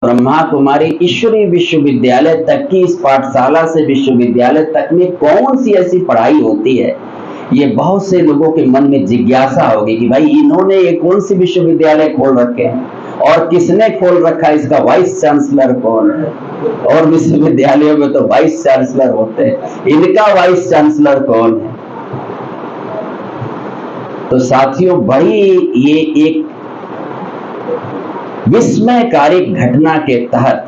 ब्रह्मा कुमारी ईश्वरीय विश्वविद्यालय तक की इस पाठशाला से विश्वविद्यालय तक में कौन सी ऐसी पढ़ाई होती है, ये बहुत से लोगों के मन में जिज्ञासा होगी कि भाई इन्होंने ये कौन सी विश्वविद्यालय खोल रखे हैं और किसने खोल रखा है, इसका वाइस चांसलर कौन है। और विश्वविद्यालयों में तो वाइस चांसलर होते हैं, इनका वाइस चांसलर कौन है। तो साथियों, बड़ी ये एक विस्मयकारी घटना के तहत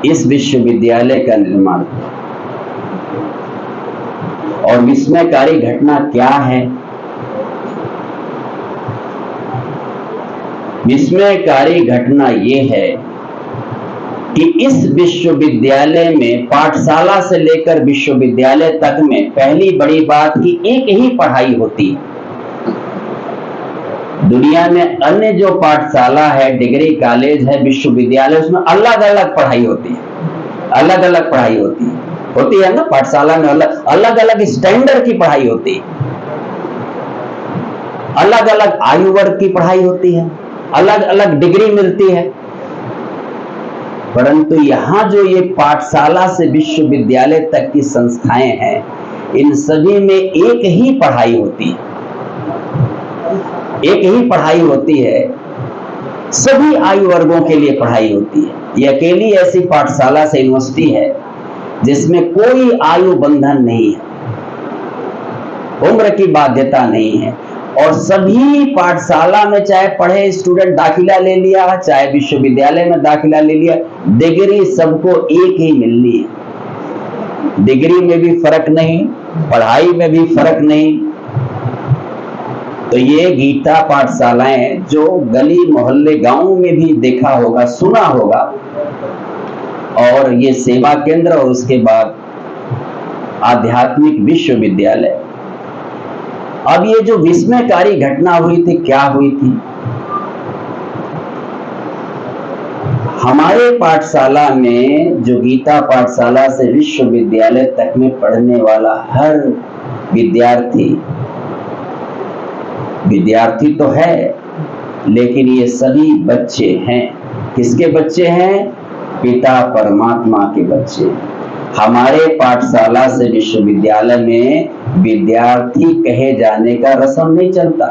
इस विश्वविद्यालय का निर्माण हुआ। और विस्मयकारी घटना क्या है? विस्मयकारी घटना ये है कि इस विश्वविद्यालय में पाठशाला से लेकर विश्वविद्यालय तक में पहली बड़ी बात कि एक ही पढ़ाई होती है। दुनिया में अन्य जो पाठशाला है, डिग्री कॉलेज है, विश्वविद्यालय, उसमें अलग अलग पढ़ाई होती है, अलग अलग पढ़ाई होती है ना। पाठशाला में अलग अलग स्टैंडर्ड की पढ़ाई होती है, अलग अलग आयु वर्ग की पढ़ाई होती है, अलग अलग डिग्री मिलती है। परंतु यहां जो ये पाठशाला से विश्वविद्यालय तक की संस्थाएं हैं, इन सभी में एक ही पढ़ाई होती है, एक ही पढ़ाई होती है, सभी आयु वर्गों के लिए पढ़ाई होती है। ये अकेली ऐसी पाठशाला से यूनिवर्सिटी है जिसमें कोई आयु बंधन नहीं है, उम्र की बाध्यता नहीं है। और सभी पाठशाला में चाहे पढ़े स्टूडेंट दाखिला ले लिया, चाहे विश्वविद्यालय में दाखिला ले लिया, डिग्री सबको एक ही मिलनी है। डिग्री में भी फर्क नहीं, पढ़ाई में भी फर्क नहीं। तो ये गीता पाठशालाएं जो गली मोहल्ले गांव में भी देखा होगा, सुना होगा, और ये सेवा केंद्र और उसके बाद आध्यात्मिक विश्वविद्यालय। अब ये जो विस्मयकारी घटना हुई थी, क्या हुई थी? हमारे पाठशाला में जो गीता पाठशाला से विश्वविद्यालय तक में पढ़ने वाला हर विद्यार्थी तो है, लेकिन ये सभी बच्चे हैं। किसके बच्चे हैं? पिता परमात्मा के बच्चे। हमारे पाठशाला से विश्वविद्यालय में विद्यार्थी कहे जाने का रस्म नहीं चलता,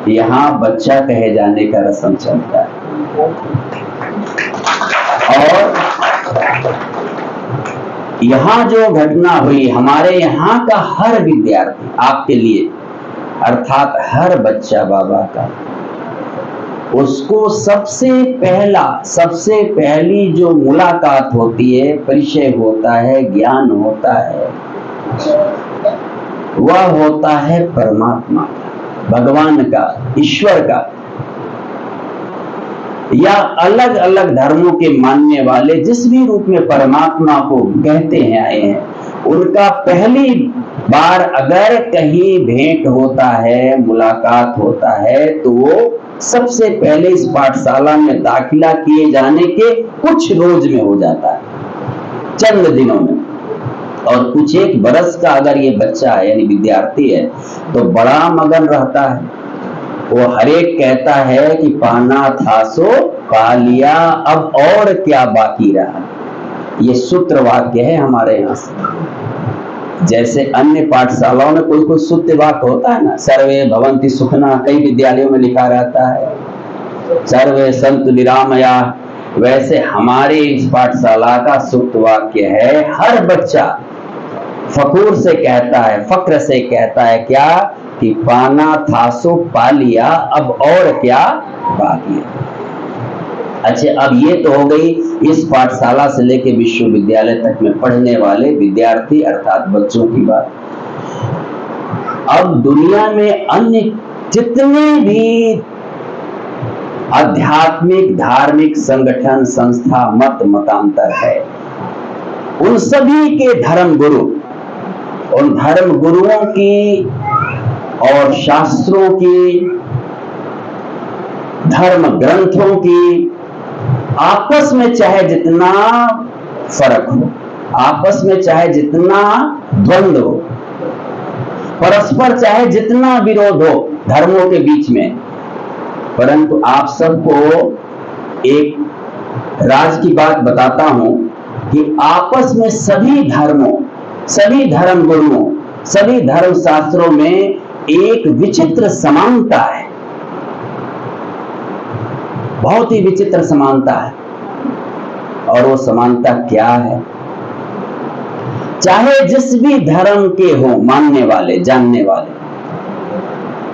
यहाँ बच्चा कहे जाने का रस्म चलता है। और यहाँ जो घटना हुई, हमारे यहाँ का हर विद्यार्थी आपके लिए, अर्थात हर बच्चा बाबा का, उसको सबसे पहली जो मुलाकात होती है, परिचय होता है, ज्ञान होता है, वह होता है परमात्मा का, भगवान का, ईश्वर का। या अलग अलग धर्मों के मानने वाले जिस भी रूप में परमात्मा को कहते हैं आए हैं, उनका पहली बार अगर कहीं भेंट होता है, मुलाकात होता है, तो वो सबसे पहले इस पाठशाला में दाखिला किए जाने के कुछ रोज में हो जाता है, चंद दिनों में। और कुछ एक बरस का अगर ये बच्चा है, यानी विद्यार्थी है, तो बड़ा मगन रहता है। वो हरेक कहता है कि पाना था सो पा लिया, अब और क्या बाकी रहा। ये सूत्र वाक्य है हमारे यहाँ से। जैसे अन्य पाठशालाओं में कोई कोई सूत्र वाक्य होता है ना, सर्वे भवन्ति सुखना, कई विद्यालयों में लिखा रहता है, सर्वे संतु निरामया। वैसे हमारे इस पाठशाला का सूत्र वाक्य है, हर बच्चा फखूर से कहता है, फक्र से कहता है क्या, कि पाना था सो पा लिया, अब और क्या बाकी है। अच्छा, अब ये तो हो गई इस पाठशाला से लेकर विश्वविद्यालय तक में पढ़ने वाले विद्यार्थी अर्थात बच्चों की बात। अब दुनिया में अन्य जितने भी आध्यात्मिक धार्मिक संगठन, संस्था, मतांतर है, उन सभी के धर्म गुरु, उन धर्म गुरुओं की और शास्त्रों की, धर्म ग्रंथों की आपस में चाहे जितना फर्क हो, आपस में चाहे जितना द्वंद्व हो, परस्पर चाहे जितना विरोध हो धर्मों के बीच में, परंतु आप सबको एक राज की बात बताता हूं कि आपस में सभी धर्मों, सभी धर्म गुरुओं, सभी धर्म शास्त्रों में एक विचित्र समानता है, बहुत ही विचित्र समानता है। और वो समानता क्या है? चाहे जिस भी धर्म के हो मानने वाले, जानने वाले,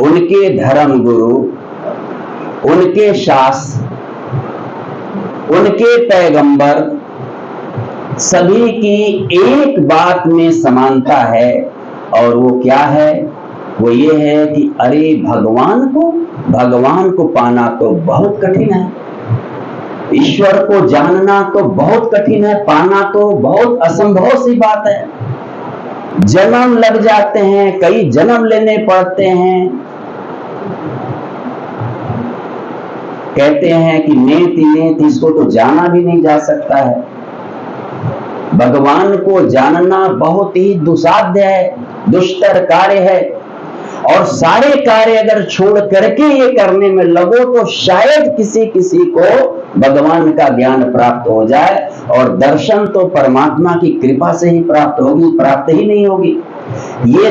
उनके धर्म गुरु, उनके शास्त्र, उनके पैगंबर, सभी की एक बात में समानता है। और वो क्या है? वो ये है कि अरे भगवान को पाना तो बहुत कठिन है, ईश्वर को जानना तो बहुत कठिन है, पाना तो बहुत असंभव सी बात है। जन्म लग जाते हैं, कई जन्म लेने पड़ते हैं। कहते हैं कि नेति इसको तो जाना भी नहीं जा सकता है। भगवान को जानना बहुत ही दुस्साध्य है, दुष्कर कार्य है। और सारे कार्य अगर छोड़ करके ये करने में लगो तो शायद किसी को भगवान का ज्ञान प्राप्त हो जाए, और दर्शन तो परमात्मा की कृपा से ही प्राप्त होगी, प्राप्त ही नहीं होगी। ये